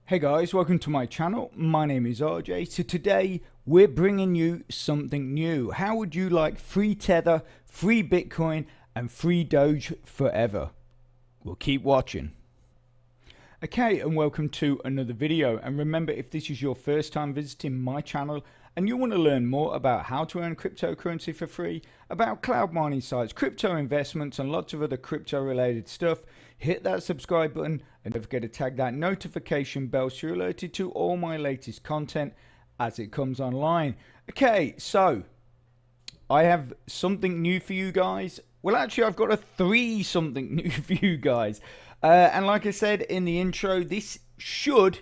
Hey guys, welcome to my channel. My name is RJ. So today we're bringing you something new. How would you like free Tether, free Bitcoin, and free Doge forever? Well, keep watching. Okay, and welcome to another video. And remember, if this is your first time visiting my channel and you want to learn more about how to earn cryptocurrency for free, about cloud mining sites, crypto investments, and lots of other crypto related stuff, hit that subscribe button and don't forget to tag that notification bell so you're alerted to all my latest content as it comes online. Okay, so I have something new for you guys. Well, actually, I've got three something new for you guys. And like I said in the intro, this should,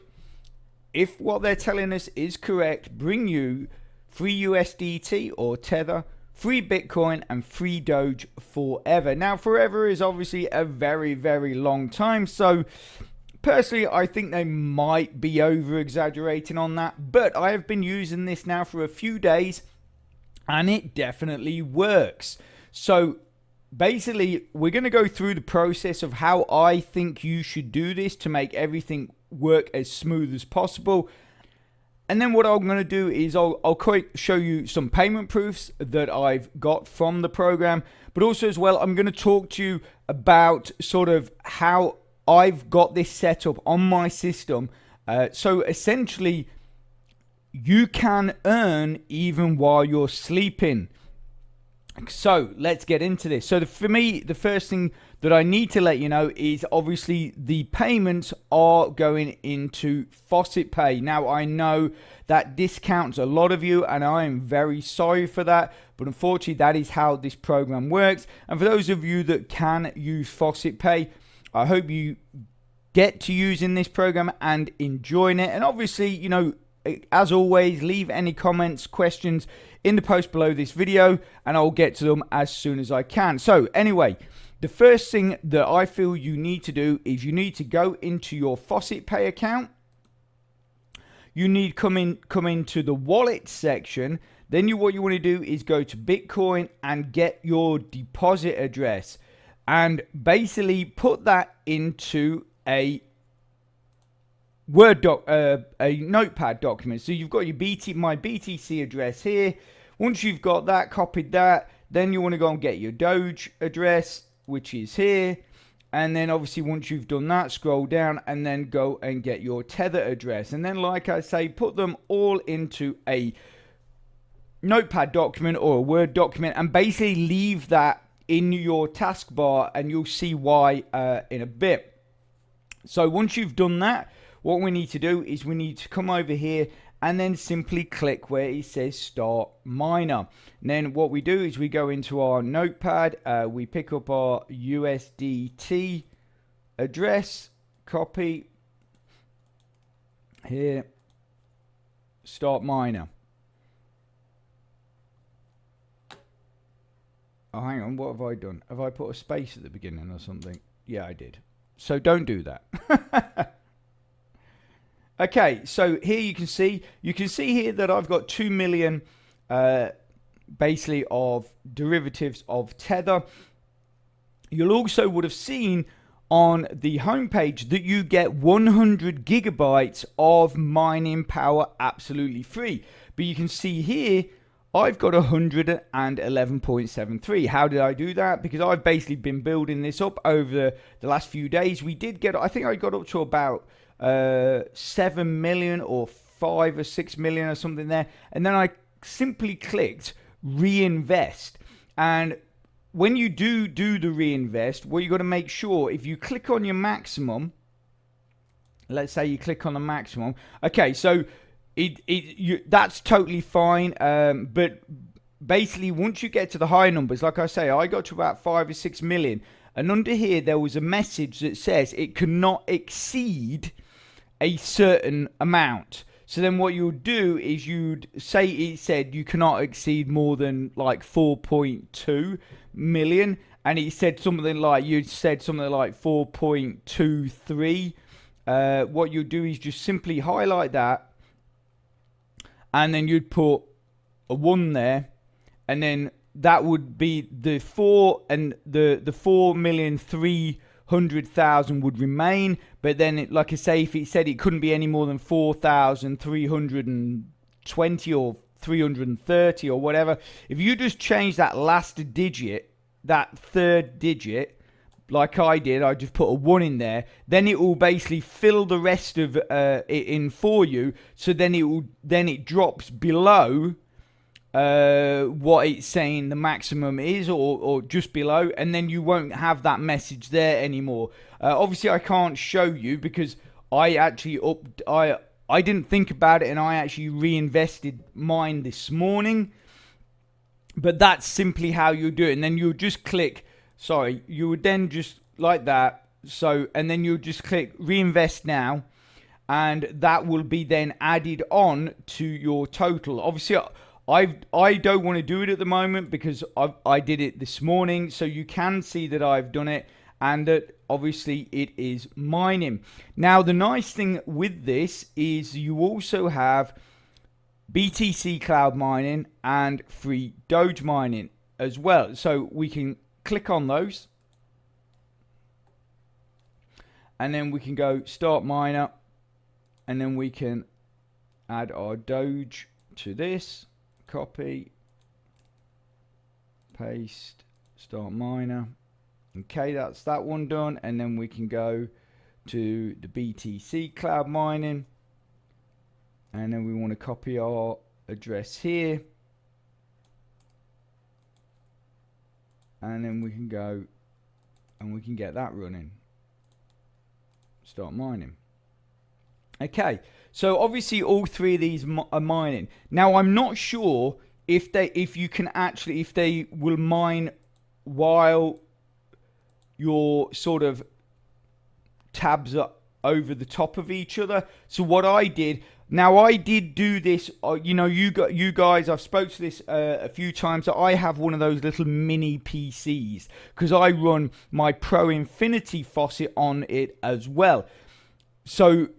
if what they're telling us is correct, bring you free USDT or Tether, free Bitcoin, and free Doge forever. Now, forever is obviously a very, very long time. So personally, I think they might be over exaggerating on that. But I have been using this now for a few days and it definitely works. So basically, we're going to go through the process of how I think you should do this to make everything work as smooth as possible. And then what I'm going to do is I'll show you some payment proofs that I've got from the program. But also as well, I'm going to talk to you about sort of how I've got this set up on my system. So essentially, you can earn even while you're sleeping. So let's get into this. So for me, the first thing that I need to let you know is obviously the payments are going into Faucet Pay. Now I know that discounts a lot of you and I am very sorry for that, but unfortunately that is how this program works. And for those of you that can use Faucet Pay, I hope you get to using this program and enjoying it. And obviously, you know, as always, leave any comments, questions in the post below this video and I'll get to them as soon as I can. So anyway, the first thing that I feel you need to do is you need to go into your Faucet Pay account. You need come into the wallet section. Then what you want to do is go to Bitcoin and get your deposit address and basically put that into a a notepad document. So you've got your my BTC address here. Once you've got that, copied that, then you want to go and get your Doge address, which is here. And then obviously once you've done that, scroll down and then go and get your Tether address. And then, like I say, put them all into a notepad document or a Word document and basically leave that in your taskbar, and you'll see why in a bit. So once you've done that, what we need to do is we need to come over here and then simply click where it says Start Miner. And then what we do is we go into our notepad, we pick up our USDT address, copy, here, Start Miner. Oh, hang on, what have I done? Have I put a space at the beginning or something? Yeah, I did. So don't do that. Okay, so here you can see here that I've got 2 million basically of derivatives of Tether. You'll also would have seen on the homepage that you get 100 gigabytes of mining power absolutely free. But you can see here I've got 111.73. How did I do that? Because I've basically been building this up over the last few days. We did get, I think I got up to about 7 million or 5 or 6 million or something there, and then I simply clicked reinvest. And when you do the reinvest, what you got to make sure, if you click on your maximum, let's say you click on the maximum, okay, so that's totally fine, but basically once you get to the high numbers, like I say, I got to about 5 or 6 million, and under here there was a message that says it cannot exceed a certain amount. So then what you'll do is you'd say it said you cannot exceed more than like 4.2 million, and it said something like, you'd said something like 4.23. What you'll do is just simply highlight that, and then you'd put a 1 there, and then that would be the 4 and the 4,300,000 100,000 would remain, but then like I say, if it said it couldn't be any more than 4,320 or 330 or whatever, if you just change that last digit, that third digit, like I did, I just put a 1 in there, then it will basically fill the rest of it in for you. So then it drops below what it's saying the maximum is, or just below, and then you won't have that message there anymore. Obviously I can't show you because I actually I didn't think about it, and I actually reinvested mine this morning. But that's simply how you do it. And then you'll just click, you would then just like that. So, and then you'll just click reinvest now, and that will be then added on to your total. Obviously, I don't want to do it at the moment because I did it this morning. So you can see that I've done it, and that obviously it is mining. Now, the nice thing with this is you also have BTC cloud mining and free Doge mining as well. So we can click on those, and then we can go start miner, and then we can add our Doge to this, copy, paste, start miner. Okay, that's that one done. And then we can go to the BTC cloud mining, and then we want to copy our address here, and then we can go and we can get that running, start mining. Okay, so obviously all three of these are mining. Now I'm not sure if they will mine while your sort of tabs are over the top of each other. So what I did, now I did do this, you know, you guys, I've spoke to this a few times, so I have one of those little mini PCs because I run my Pro Infinity faucet on it as well. So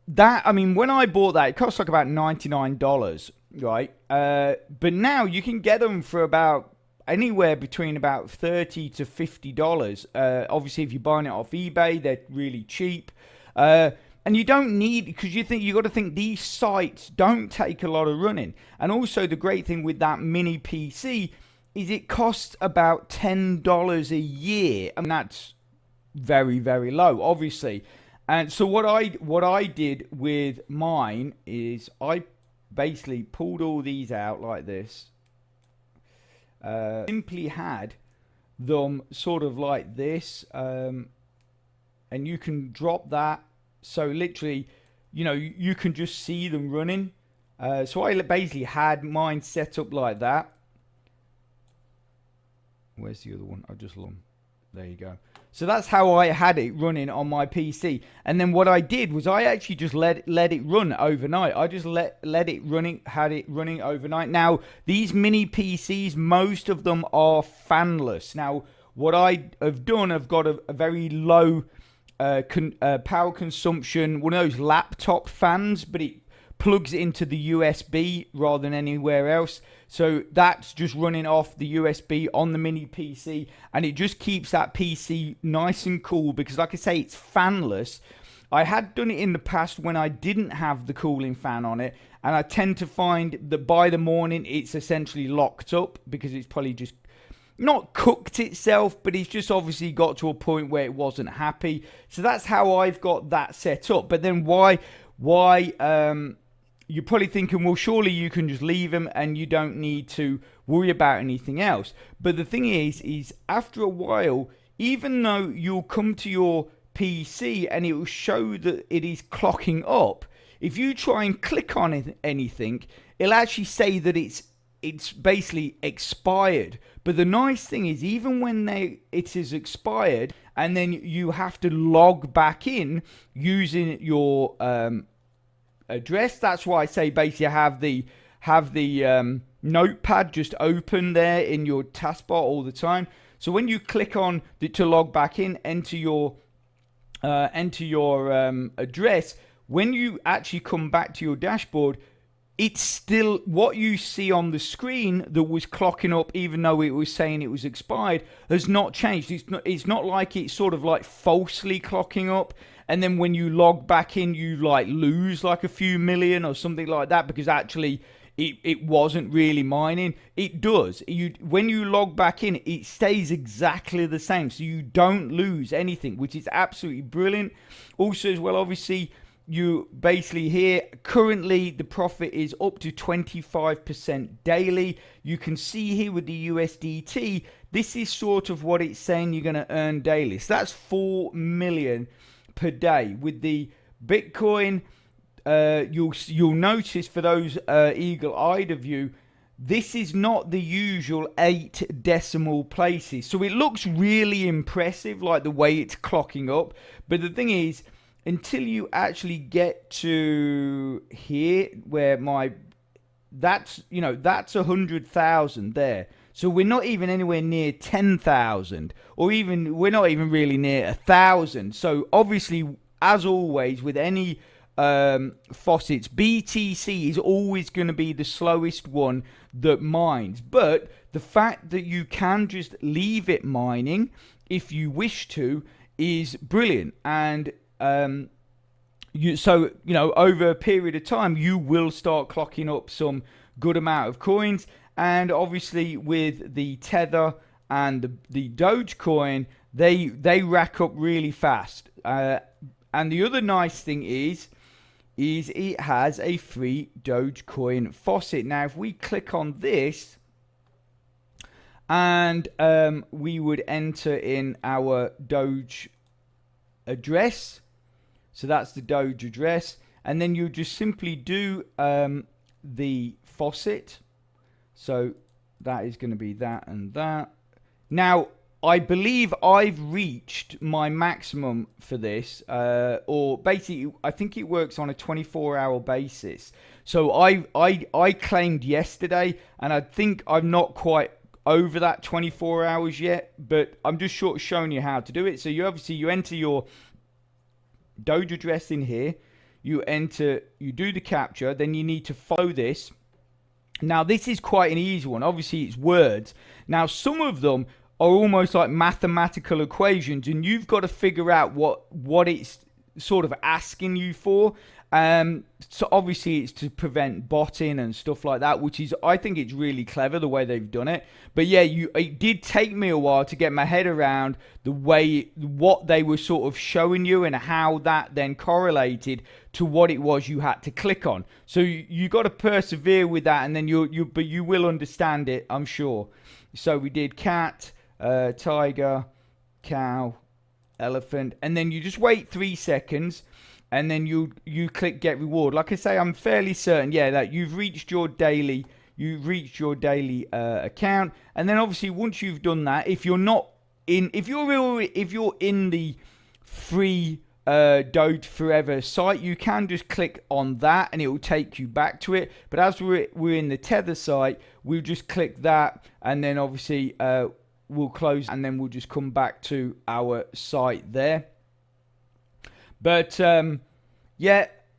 that, I mean, when I bought that, it cost like about $99, right? But now you can get them for about anywhere between about $30 to $50. Obviously, if you're buying it off eBay, they're really cheap. And you don't need, because you got to think these sites don't take a lot of running. And also the great thing with that mini PC is it costs about $10 a year. And that's very, very low, obviously. And so what I did with mine is I basically pulled all these out like this. Simply had them sort of like this. And you can drop that. So literally, you know, you can just see them running. So I basically had mine set up like that. Where's the other one? I just lump. There you go. So that's how I had it running on my PC. And then what I did was I actually just let it run overnight. I just had it running overnight. Now, these mini PCs, most of them are fanless. Now, what I have done, I've got a very low power consumption, one of those laptop fans, but it plugs into the USB rather than anywhere else. So that's just running off the USB on the mini PC, and it just keeps that PC nice and cool because, like I say, it's fanless. I had done it in the past when I didn't have the cooling fan on it, and I tend to find that by the morning it's essentially locked up because it's probably just not cooked itself, but it's just obviously got to a point where it wasn't happy. So that's how I've got that set up. But then why you're probably thinking, well, surely you can just leave them and you don't need to worry about anything else. But the thing is after a while, even though you'll come to your PC and it will show that it is clocking up, if you try and click on anything, it'll actually say that it's basically expired. But the nice thing is, even when it is expired, and then you have to log back in using your address. That's why I say basically have the notepad just open there in your taskbar all the time. So when you click on to log back in, enter your address. When you actually come back to your dashboard, it's still what you see on the screen that was clocking up, even though it was saying it was expired, has not changed. It's not like it's sort of like falsely clocking up, and then when you log back in, you like lose like a few million or something like that, because actually it wasn't really mining. It does. When you log back in, it stays exactly the same, so you don't lose anything, which is absolutely brilliant. Also as well, obviously, you basically here currently the profit is up to 25% daily. You can see here with the USDT, this is sort of what it's saying you're going to earn daily. So that's 4 million per day. With the Bitcoin, you'll notice, for those eagle-eyed of you, this is not the usual 8 decimal places. So it looks really impressive, like the way it's clocking up. But the thing is, until you actually get to here, where that's 100,000 there. So we're not even anywhere near 10,000, or even we're not even really near 1,000. So obviously, as always with any faucets, BTC is always going to be the slowest one that mines. But the fact that you can just leave it mining if you wish to is brilliant. And over a period of time, you will start clocking up some good amount of coins. And obviously with the Tether and the Dogecoin, they rack up really fast. And the other nice thing is it has a free Dogecoin faucet. Now, if we click on this and we would enter in our Doge address, so that's the Doge address, and then you just simply do the faucet. So that is going to be that and that. Now, I believe I've reached my maximum for this, or basically, I think it works on a 24-hour basis. So I claimed yesterday, and I think I'm not quite over that 24 hours yet, but I'm just short of showing you how to do it. So you enter your Doge address in here, you do the capture, then you need to follow this. Now this is quite an easy one. Obviously it's words. Now some of them are almost like mathematical equations, and you've got to figure out what it's sort of asking you for. So obviously it's to prevent botting and stuff like that, which is, I think it's really clever the way they've done it. But yeah, it did take me a while to get my head around what they were sort of showing you and how that then correlated to what it was you had to click on. So you got to persevere with that, and then but you will understand it, I'm sure. So we did cat, tiger, cow, elephant, and then you just wait 3 seconds. And then you click get reward. Like I say, I'm fairly certain, that you've reached your daily account. And then obviously once you've done that, if you're in the free Doge Forever site, you can just click on that and it will take you back to it. But as we're in the Tether site, we'll just click that, and then obviously we'll close, and then we'll just come back to our site there. But so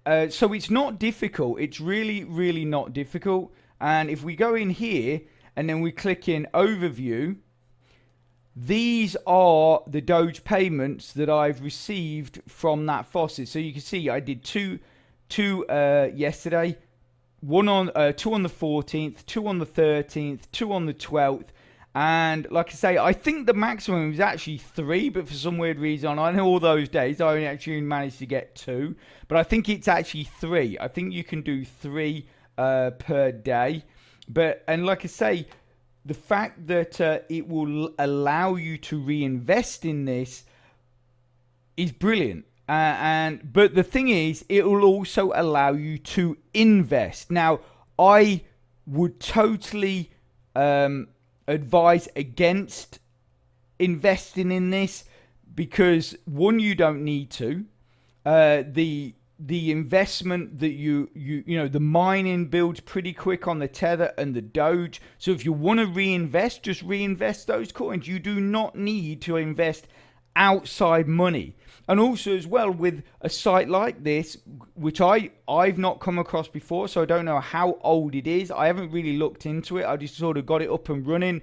it's not difficult. It's really, really not difficult. And if we go in here and then we click in overview, these are the Doge payments that I've received from that faucet. So you can see I did two yesterday, two on the 14th, 2 on the 13th, 2 on the 12th. And like I say, I think the maximum is actually 3, but for some weird reason, I know all those days I only actually managed to get 2, but I think it's actually 3. I think you can do 3 per day. And like I say, the fact that it will allow you to reinvest in this is brilliant. But the thing is, it will also allow you to invest. Now, I would totally advise against investing in this, because one, you don't need to. The investment that the mining builds pretty quick on the Tether and the Doge. So if you want to reinvest, just reinvest those coins. You do not need to invest outside money. And also as well with a site like this, which I've not come across before, so I don't know how old it is. I haven't really looked into it. I just sort of got it up and running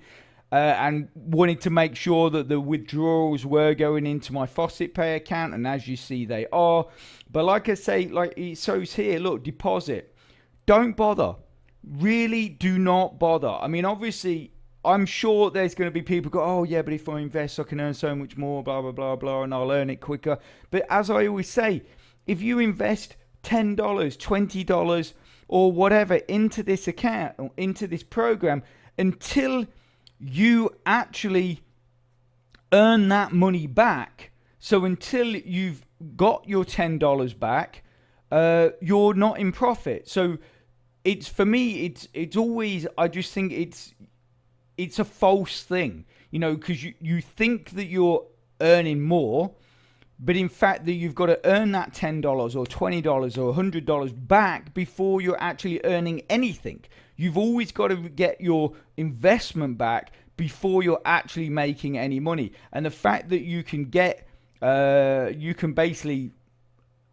and wanted to make sure that the withdrawals were going into my Faucet Pay account, and as you see they are. But like I say, like it shows here, look, deposit. Don't bother. Really do not bother. I mean, obviously, I'm sure there's going to be people go, oh yeah, but if I invest, I can earn so much more, blah, blah, blah, blah, and I'll earn it quicker. But as I always say, if you invest $10, $20, or whatever into this account, or into this program, until you actually earn that money back, so until you've got your $10 back, you're not in profit. So it's, for me, it's always, I just think it's a false thing, you know, because you think that you're earning more, but in fact that you've got to earn that $10 or $20 or $100 back before you're actually earning anything. You've always got to get your investment back before you're actually making any money. And the fact that you can basically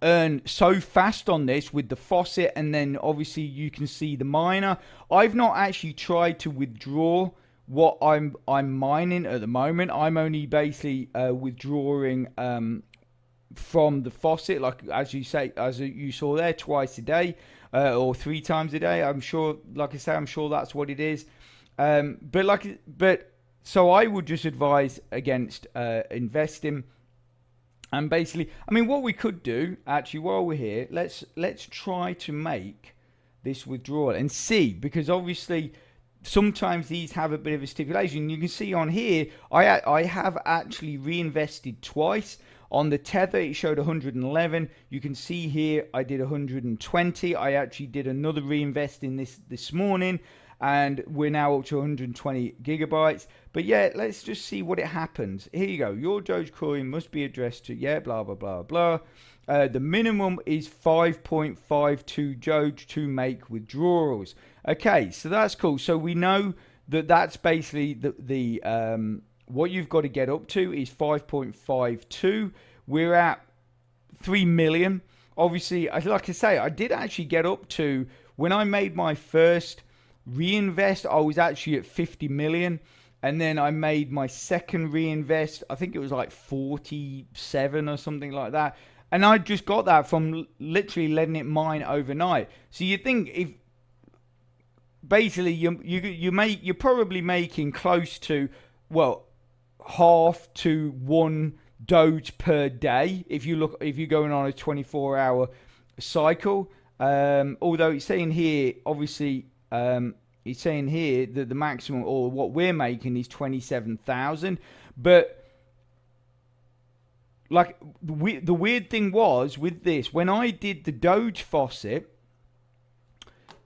earn so fast on this with the faucet, and then obviously you can see the miner. I've not actually tried to withdraw what I'm mining at the moment. I'm only basically withdrawing from the faucet, like as you saw there, twice a day or 3 times a day. I'm sure, like I say, I'm sure that's what it is. So I would just advise against investing. And basically, I mean, what we could do actually while we're here, let's try to make this withdrawal and see, because obviously sometimes these have a bit of a stipulation. You can see on here, I have actually reinvested twice. On the Tether, it showed 111. You can see here, I did 120. I actually did another reinvest in this morning, and we're now up to 120 gigabytes. But yeah, let's just see what it happens. Here you go. Your Dogecoin must be addressed to, yeah, blah, blah, blah, blah. The minimum is 5.52 Doge to make withdrawals. Okay, so that's cool. So we know that that's basically the what you've got to get up to is 5.52. We're at 3 million. Obviously, like I say, I did actually get up to, when I made my first reinvest, I was actually at 50 million. And then I made my second reinvest, I think it was like 47 or something like that. And I just got that from literally letting it mine overnight. So you think, if basically you're probably making close to, well, half to 1 Doge per day if you're going on a 24-hour cycle. Although it's saying here, obviously, it's saying here that the maximum, or what we're making, is 27,000. But like the weird thing was with this, when I did the Doge faucet,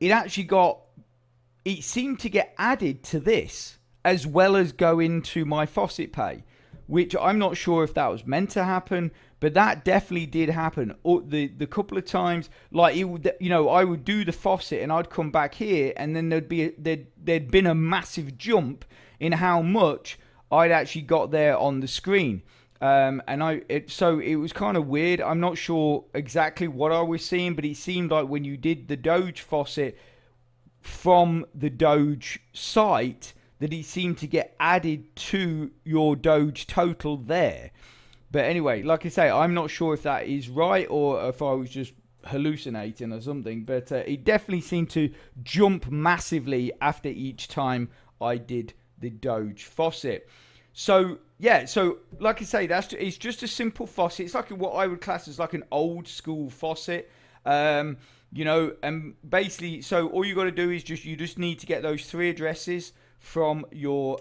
it seemed to get added to this as well as go into my Faucet Pay, which I'm not sure if that was meant to happen, but that definitely did happen. The couple of times, like it would, you know, I would do the faucet and I'd come back here, and then there'd been a massive jump in how much I'd actually got there on the screen. So it was kind of weird. I'm not sure exactly what I was seeing, but it seemed like when you did the Doge faucet from the Doge site, that it seemed to get added to your Doge total there. But anyway, like I say, I'm not sure if that is right or if I was just hallucinating or something. But it definitely seemed to jump massively after each time I did the Doge faucet. So yeah, so like I say, it's just a simple faucet. It's like what I would class as like an old school faucet. You know, and basically, so all you got to do is you just need to get those 3 addresses from your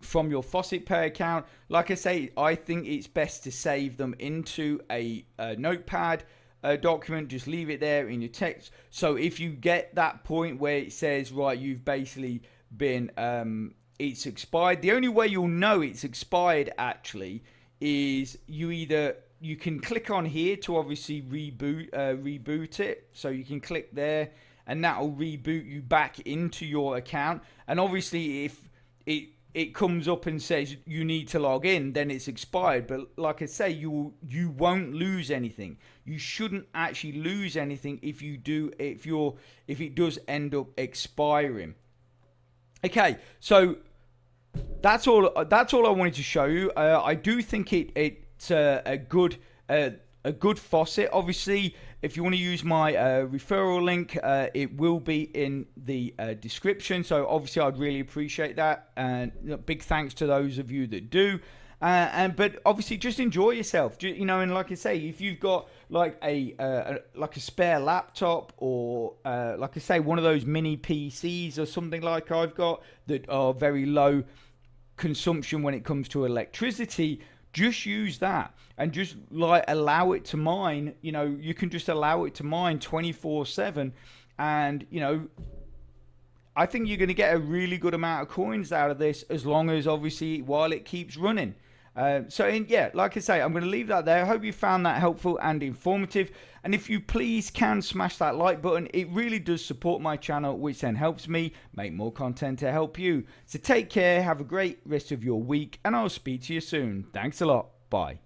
Faucet Pay account. Like I say, I think it's best to save them into a notepad document. Just leave it there in your text. So if you get that point where it says, right, you've basically been it's expired, the only way you'll know it's expired actually is you can click on here to obviously reboot it. So you can click there, and that will reboot you back into your account. And obviously, if it it comes up and says you need to log in, then it's expired. But like I say, you won't lose anything. You shouldn't actually lose anything if it does end up expiring. Okay, so that's all I wanted to show you. I do think it's a good faucet. Obviously, if you want to use my referral link, it will be in the description. So obviously, I'd really appreciate that. And big thanks to those of you that do. But obviously, just enjoy yourself. And like I say, if you've got like a spare laptop, or like I say, one of those mini PCs or something like I've got that are very low consumption when it comes to electricity, just use that and just like allow it to mine. You can just allow it to mine 24/7, and I think you're going to get a really good amount of coins out of this, as long as obviously while it keeps running. Like I say, I'm going to leave that there. I hope you found that helpful and informative. And if you please can smash that like button, it really does support my channel, which then helps me make more content to help you. So take care, have a great rest of your week, and I'll speak to you soon. Thanks a lot. Bye.